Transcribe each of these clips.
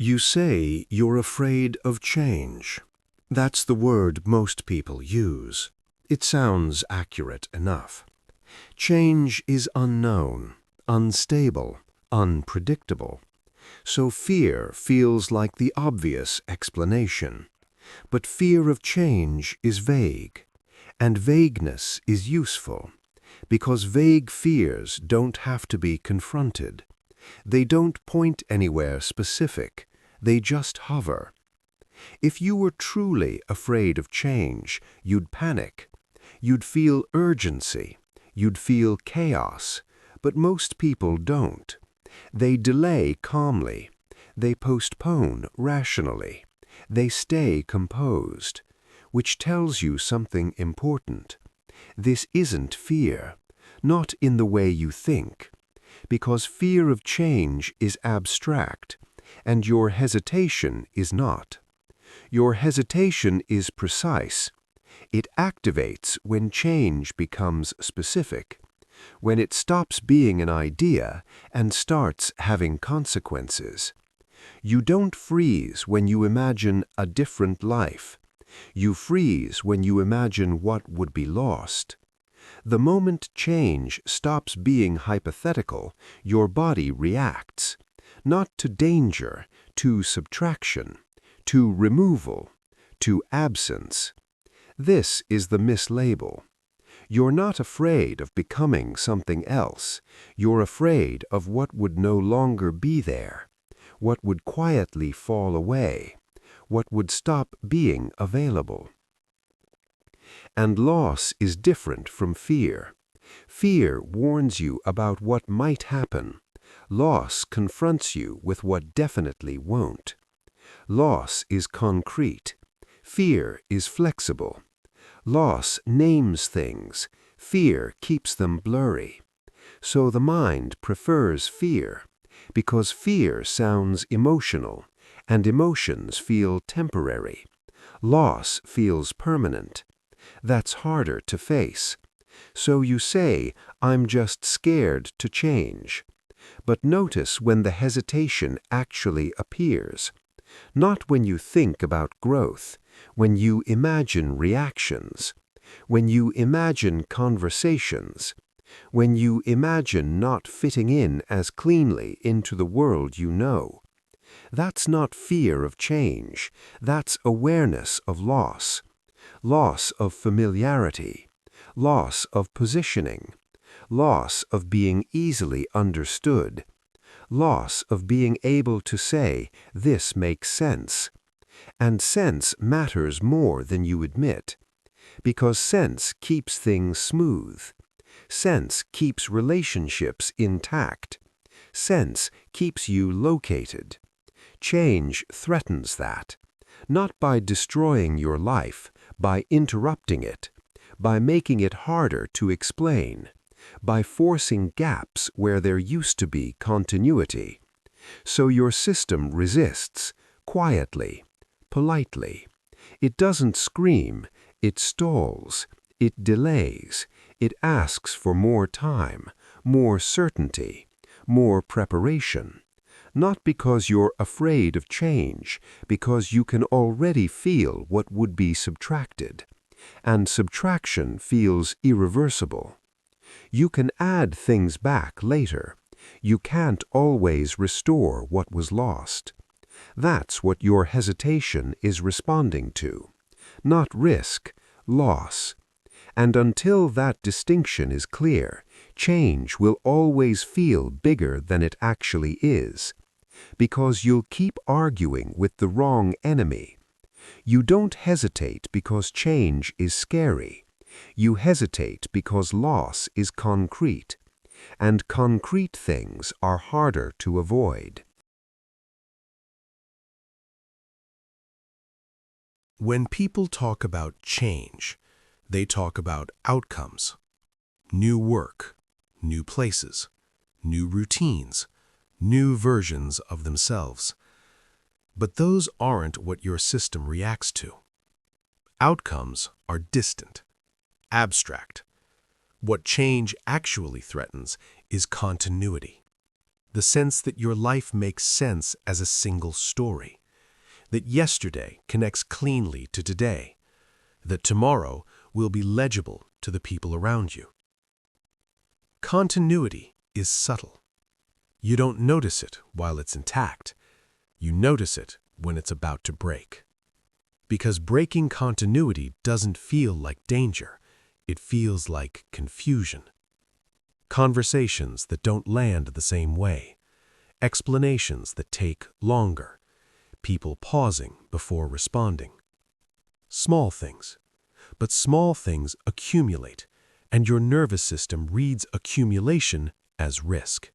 You say you're afraid of change. That's the word most people use. It sounds accurate enough. Change is unknown, unstable, unpredictable. So fear feels like the obvious explanation. But fear of change is vague, and vagueness is useful, because vague fears don't have to be confronted. They don't point anywhere specific, they just hover. If you were truly afraid of change, you'd panic. You'd feel urgency, you'd feel chaos, but most people don't. They delay calmly, they postpone rationally, they stay composed, which tells you something important. This isn't fear, not in the way you think, because fear of change is abstract, and your hesitation is not. Your hesitation is precise. It activates when change becomes specific, when it stops being an idea and starts having consequences. You don't freeze when you imagine a different life. You freeze when you imagine what would be lost. The moment change stops being hypothetical, your body reacts, not to danger, to subtraction, to removal, to absence. This is the mislabel. You're not afraid of becoming something else. You're afraid of what would no longer be there, what would quietly fall away, what would stop being available. And loss is different from fear. Fear warns you about what might happen. Loss confronts you with what definitely won't. Loss is concrete. Fear is flexible. Loss names things. Fear keeps them blurry. So the mind prefers fear, because fear sounds emotional, and emotions feel temporary. Loss feels permanent. That's harder to face. So you say, I'm just scared to change. But notice when the hesitation actually appears. Not when you think about growth, when you imagine reactions, when you imagine conversations, when you imagine not fitting in as cleanly into the world you know. That's not fear of change, that's awareness of loss. Loss of familiarity, loss of positioning, loss of being easily understood, loss of being able to say, this makes sense. And sense matters more than you admit, because sense keeps things smooth. Sense keeps relationships intact. Sense keeps you located. Change threatens that, not by destroying your life, by interrupting it, by making it harder to explain, by forcing gaps where there used to be continuity. So your system resists, quietly, politely. It doesn't scream, it stalls, it delays, it asks for more time, more certainty, more preparation. Not because you're afraid of change, because you can already feel what would be subtracted, and subtraction feels irreversible. You can add things back later. You can't always restore what was lost. That's what your hesitation is responding to. Not risk, loss. And until that distinction is clear, change will always feel bigger than it actually is, because you'll keep arguing with the wrong enemy. You don't hesitate because change is scary. You hesitate because loss is concrete, and concrete things are harder to avoid. When people talk about change, they talk about outcomes, new work, new places, new routines, new versions of themselves. But those aren't what your system reacts to. Outcomes are distant, abstract. What change actually threatens is continuity. the sense that your life makes sense as a single story, that yesterday connects cleanly to today, that tomorrow will be legible to the people around you. Continuity is subtle. You don't notice it while it's intact. You notice it when it's about to break. Because breaking continuity doesn't feel like danger. It feels like confusion. Conversations that don't land the same way. Explanations that take longer. People pausing before responding. Small things. But small things accumulate, and your nervous system reads accumulation as risk.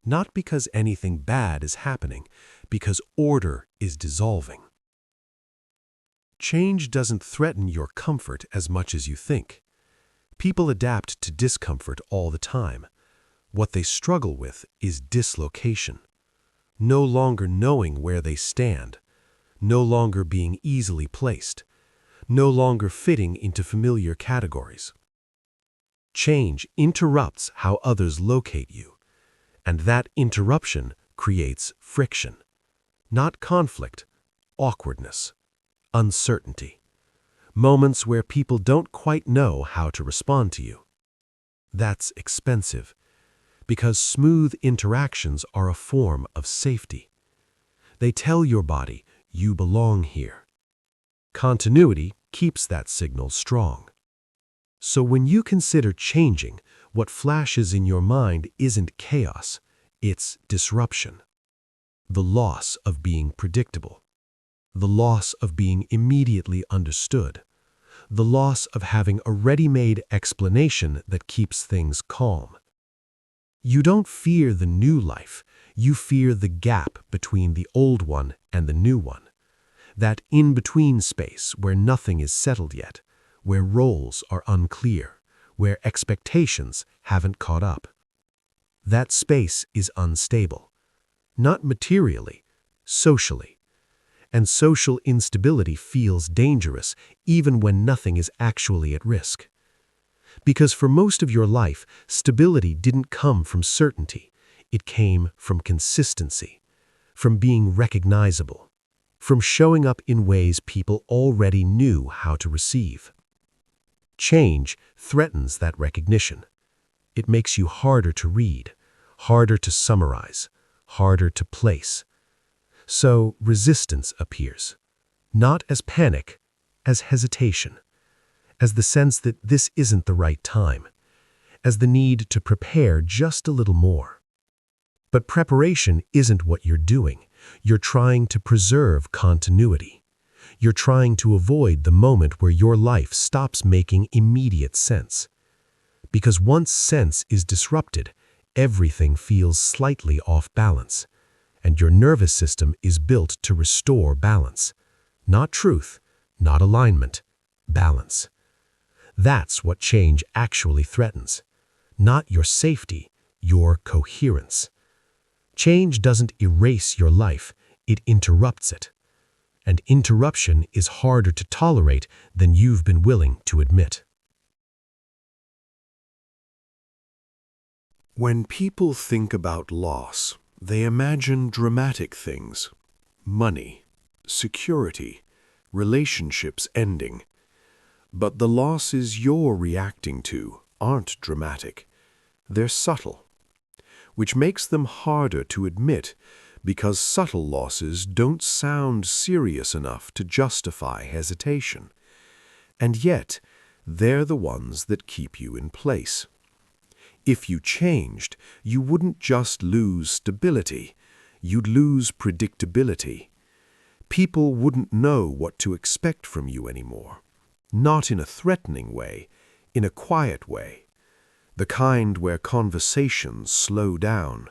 Not because anything bad is happening, because order is dissolving. Change doesn't threaten your comfort as much as you think. People adapt to discomfort all the time. What they struggle with is dislocation. No longer knowing where they stand. No longer being easily placed. No longer fitting into familiar categories. Change interrupts how others locate you, and that interruption creates friction. Not conflict, awkwardness, uncertainty. Moments where people don't quite know how to respond to you. That's expensive, because smooth interactions are a form of safety. They tell your body, you belong here. Continuity keeps that signal strong. So when you consider changing, what flashes in your mind isn't chaos, it's disruption. The loss of being predictable. The loss of being immediately understood. The loss of having a ready-made explanation that keeps things calm. You don't fear the new life, you fear the gap between the old one and the new one. That in-between space where nothing is settled yet, where roles are unclear, where expectations haven't caught up. That space is unstable, not materially, socially. And social instability feels dangerous even when nothing is actually at risk. Because for most of your life, stability didn't come from certainty. It came from consistency, from being recognizable, from showing up in ways people already knew how to receive. Change threatens that recognition. It makes you harder to read, harder to summarize, harder to place. So resistance appears, not as panic, as hesitation, as the sense that this isn't the right time, as the need to prepare just a little more. But preparation isn't what you're doing. You're trying to preserve continuity. You're trying to avoid the moment where your life stops making immediate sense. Because once sense is disrupted, everything feels slightly off balance, and your nervous system is built to restore balance. Not truth, not alignment, balance. That's what change actually threatens. Not your safety, your coherence. Change doesn't erase your life, it interrupts it. And interruption is harder to tolerate than you've been willing to admit. When people think about loss, they imagine dramatic things. Money, security, relationships ending. But the losses you're reacting to aren't dramatic. They're subtle, which makes them harder to admit because subtle losses don't sound serious enough to justify hesitation. And yet, they're the ones that keep you in place. If you changed, you wouldn't just lose stability, you'd lose predictability. People wouldn't know what to expect from you anymore. Not in a threatening way, in a quiet way. The kind where conversations slow down,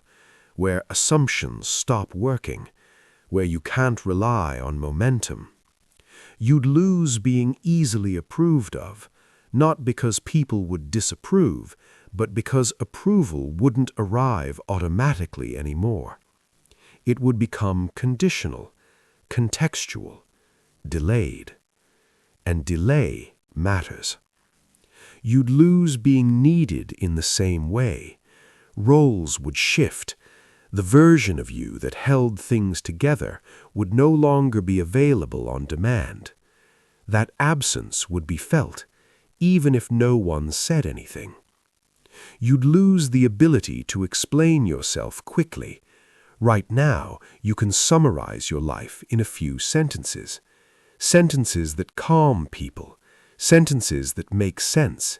where assumptions stop working, where you can't rely on momentum. You'd lose being easily approved of, not because people would disapprove, but because approval wouldn't arrive automatically anymore. It would become conditional, contextual, delayed. And delay matters. You'd lose being needed in the same way. Roles would shift. The version of you that held things together would no longer be available on demand. That absence would be felt, even if no one said anything. You'd lose the ability to explain yourself quickly. Right now, you can summarize your life in a few sentences. Sentences that calm people, sentences that make sense.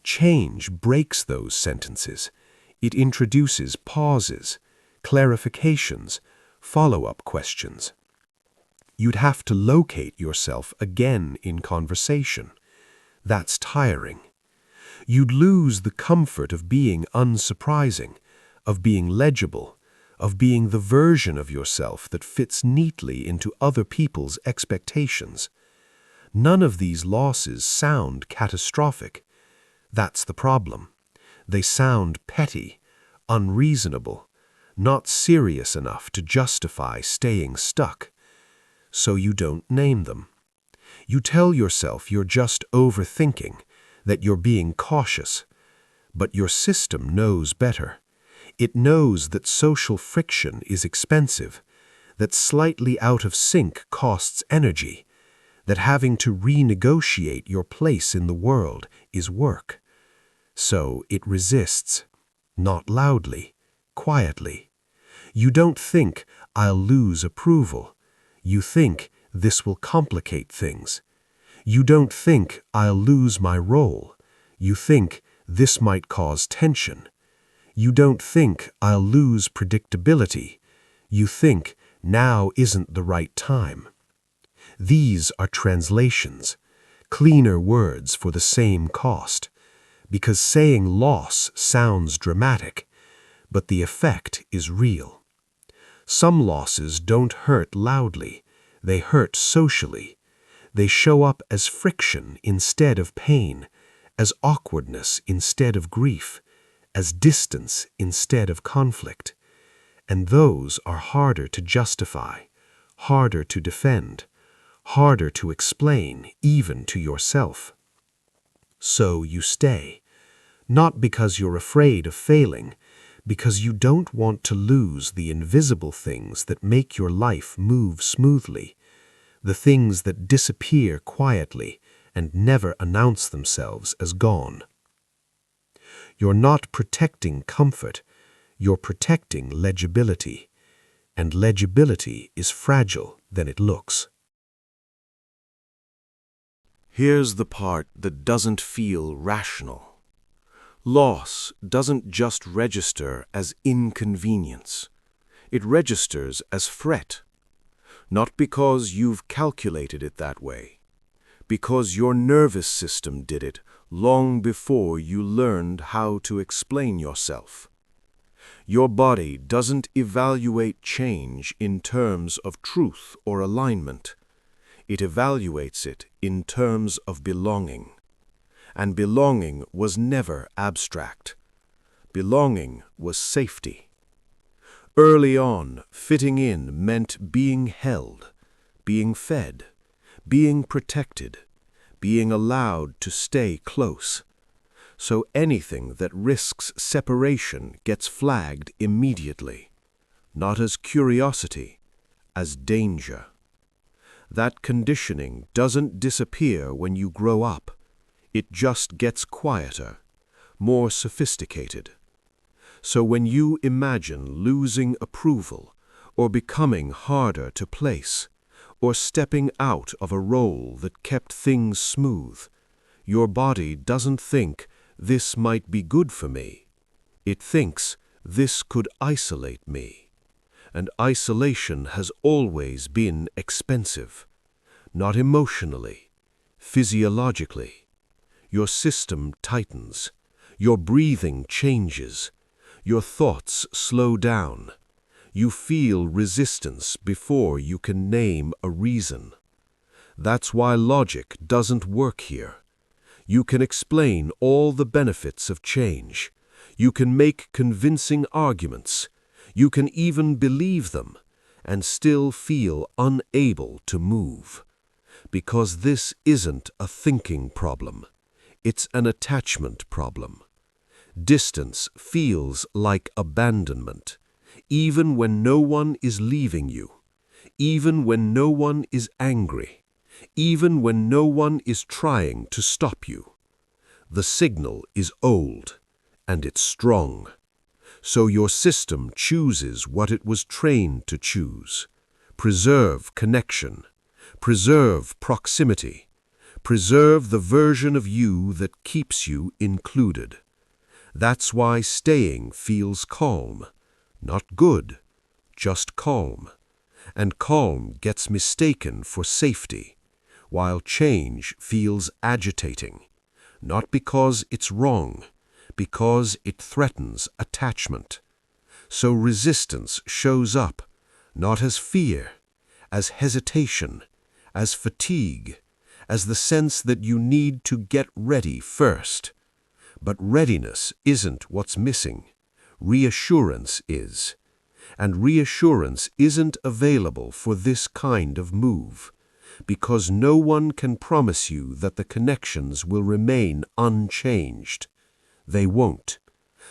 Change breaks those sentences. It introduces pauses, clarifications, follow-up questions. You'd have to locate yourself again in conversation. That's tiring. You'd lose the comfort of being unsurprising, of being legible, of being the version of yourself that fits neatly into other people's expectations. None of these losses sound catastrophic. That's the problem. They sound petty, unreasonable, not serious enough to justify staying stuck. So you don't name them. You tell yourself you're just overthinking, that you're being cautious. But your system knows better. It knows that social friction is expensive, that slightly out of sync costs energy, that having to renegotiate your place in the world is work. So it resists, not loudly, quietly. You don't think, "I'll lose approval." You think, "This will complicate things." You don't think, "I'll lose my role." You think, "This might cause tension." You don't think, "I'll lose predictability." You think, "Now isn't the right time." These are translations, cleaner words for the same cost, because saying loss sounds dramatic, but the effect is real. Some losses don't hurt loudly, they hurt socially. They show up as friction instead of pain, as awkwardness instead of grief, as distance instead of conflict. And those are harder to justify, harder to defend, harder to explain even to yourself. So you stay, not because you're afraid of failing, because you don't want to lose the invisible things that make your life move smoothly, the things that disappear quietly and never announce themselves as gone. You're not protecting comfort, you're protecting legibility, and legibility is fragile than it looks. Here's the part that doesn't feel rational. Loss doesn't just register as inconvenience. It registers as threat. Not because you've calculated it that way, because your nervous system did it long before you learned how to explain yourself. Your body doesn't evaluate change in terms of truth or alignment. It evaluates it in terms of belonging. And belonging was never abstract. Belonging was safety. Early on, fitting in meant being held, being fed, being protected, being allowed to stay close. So anything that risks separation gets flagged immediately, not as curiosity, as danger. That conditioning doesn't disappear when you grow up. It just gets quieter, more sophisticated. So when you imagine losing approval, or becoming harder to place, or stepping out of a role that kept things smooth, your body doesn't think, "This might be good for me." It thinks, "This could isolate me." And isolation has always been expensive. Not emotionally, physiologically. Your system tightens, your breathing changes, your thoughts slow down. You feel resistance before you can name a reason. That's why logic doesn't work here. You can explain all the benefits of change. You can make convincing arguments. You can even believe them, and still feel unable to move. Because this isn't a thinking problem. It's an attachment problem. Distance feels like abandonment. even when no one is leaving you, even when no one is angry, even when no one is trying to stop you. The signal is old, and it's strong. So your system chooses what it was trained to choose. Preserve connection. Preserve proximity. Preserve the version of you that keeps you included. That's why staying feels calm. Not good, just calm. And calm gets mistaken for safety, while change feels agitating. Not because it's wrong, because it threatens attachment. So resistance shows up, not as fear, as hesitation, as fatigue, as the sense that you need to get ready first. But readiness isn't what's missing. Reassurance is. And reassurance isn't available for this kind of move, because no one can promise you that the connections will remain unchanged. They won't.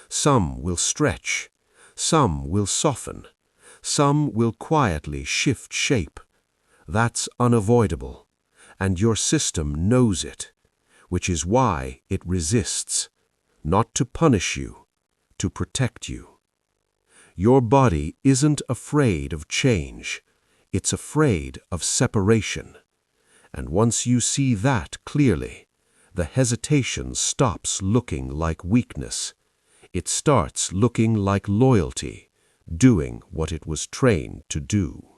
Some will stretch. Some will soften. Some will quietly shift shape. That's unavoidable, and your system knows it, which is why it resists, not to punish you, to protect you. Your body isn't afraid of change, it's afraid of separation. And once you see that clearly, the hesitation stops looking like weakness. It starts looking like loyalty, doing what it was trained to do.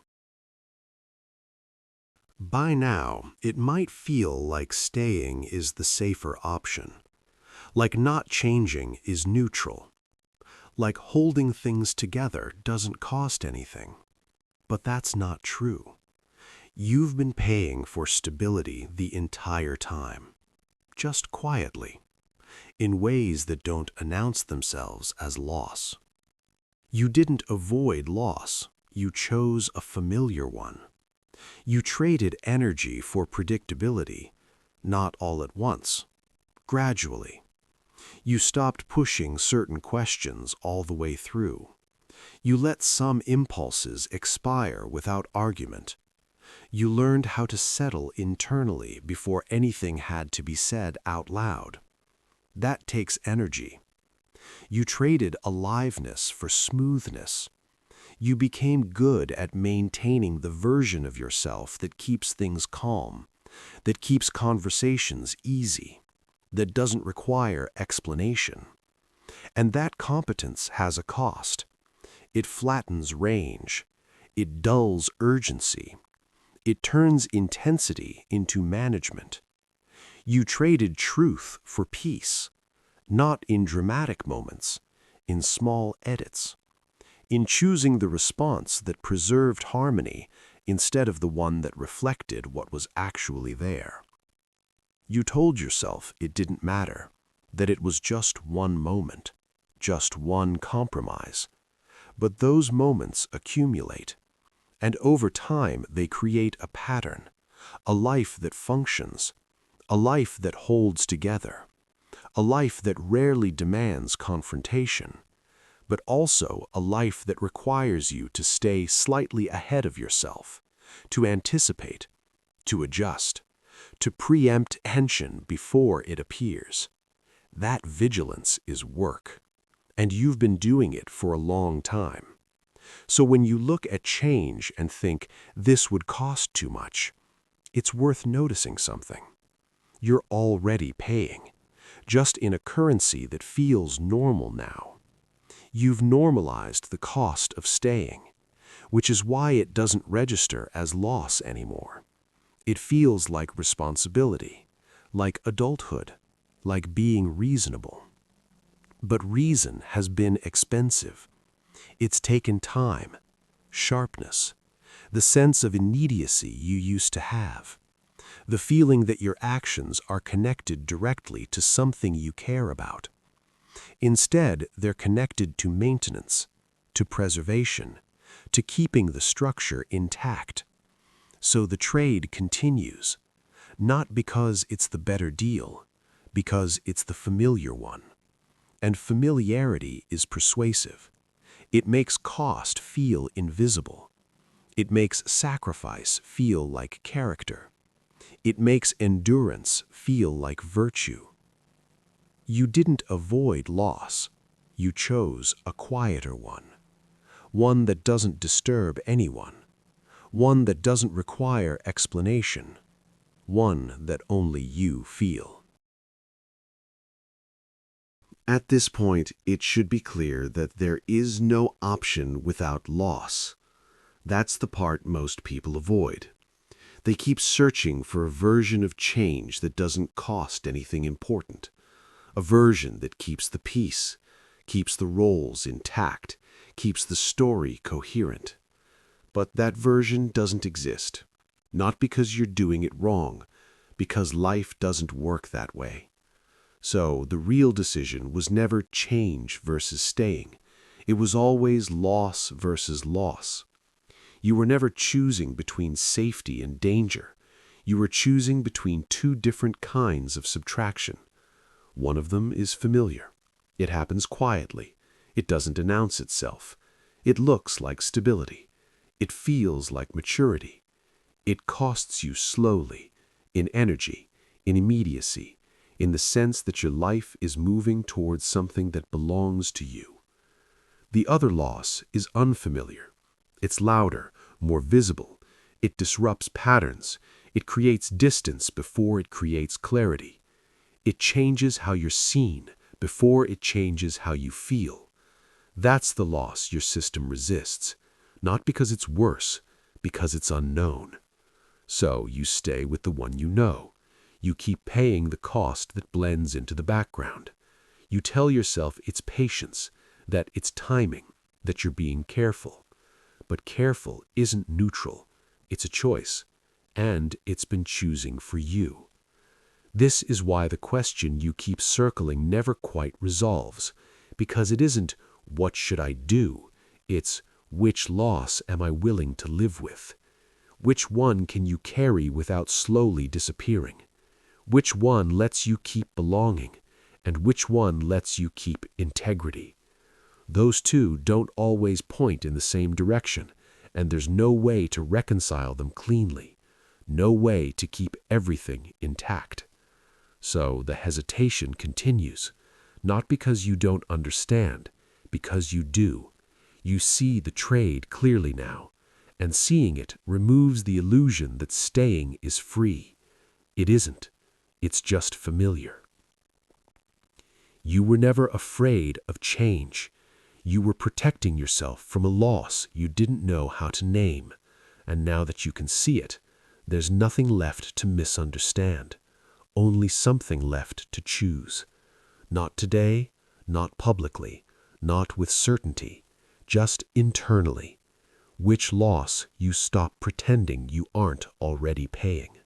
By now, it might feel like staying is the safer option, like not changing is neutral, like holding things together doesn't cost anything. But that's not true. You've been paying for stability the entire time, just quietly, in ways that don't announce themselves as loss. You didn't avoid loss, you chose a familiar one. You traded energy for predictability, not all at once, gradually. You stopped pushing certain questions all the way through. You let some impulses expire without argument. You learned how to settle internally before anything had to be said out loud. That takes energy. You traded aliveness for smoothness. You became good at maintaining the version of yourself that keeps things calm, that keeps conversations easy, that doesn't require explanation. And that competence has a cost. It flattens range. It dulls urgency. It turns intensity into management. You traded truth for peace, not in dramatic moments, in small edits, in choosing the response that preserved harmony instead of the one that reflected what was actually there. You told yourself it didn't matter, that it was just one moment, just one compromise. But those moments accumulate, and over time they create a pattern, a life that functions, a life that holds together, a life that rarely demands confrontation, but also a life that requires you to stay slightly ahead of yourself, to anticipate, to adjust, to preempt tension before it appears. That vigilance is work, and you've been doing it for a long time. So when you look at change and think, this would cost too much, it's worth noticing something. You're already paying, just in a currency that feels normal now. You've normalized the cost of staying, which is why it doesn't register as loss anymore. It feels like responsibility, like adulthood, like being reasonable. But reason has been expensive. It's taken time, sharpness, the sense of immediacy you used to have, the feeling that your actions are connected directly to something you care about. Instead, they're connected to maintenance, to preservation, to keeping the structure intact. So the trade continues, not because it's the better deal, because it's the familiar one. And familiarity is persuasive. It makes cost feel invisible. It makes sacrifice feel like character. It makes endurance feel like virtue. You didn't avoid loss. You chose a quieter one that doesn't disturb anyone, one that doesn't require explanation, one that only you feel. At this point, it should be clear that there is no option without loss. That's the part most people avoid. They keep searching for a version of change that doesn't cost anything important, a version that keeps the peace, keeps the roles intact, keeps the story coherent. But that version doesn't exist, not because you're doing it wrong, because life doesn't work that way. So the real decision was never change versus staying. It was always loss versus loss. You were never choosing between safety and danger. You were choosing between two different kinds of subtraction. One of them is familiar. It happens quietly. It doesn't announce itself. It looks like stability. It feels like maturity. It costs you slowly, in energy, in immediacy, in the sense that your life is moving towards something that belongs to you. The other loss is unfamiliar. It's louder, more visible. It disrupts patterns. It creates distance before it creates clarity. It changes how you're seen before it changes how you feel. That's the loss your system resists, not because it's worse, because it's unknown. So you stay with the one you know. You keep paying the cost that blends into the background. You tell yourself it's patience, that it's timing, that you're being careful. But careful isn't neutral. It's a choice, and it's been choosing for you. This is why the question you keep circling never quite resolves, because it isn't, what should I do? It's, which loss am I willing to live with? Which one can you carry without slowly disappearing? Which one lets you keep belonging, and which one lets you keep integrity? Those two don't always point in the same direction, and there's no way to reconcile them cleanly, no way to keep everything intact. So the hesitation continues, not because you don't understand, because you do. You see the trade clearly now, and seeing it removes the illusion that staying is free. It isn't. It's just familiar. You were never afraid of change. You were protecting yourself from a loss you didn't know how to name, and now that you can see it, there's nothing left to misunderstand, only something left to choose. Not today, not publicly, not with certainty, just internally. Which loss you stop pretending you aren't already paying.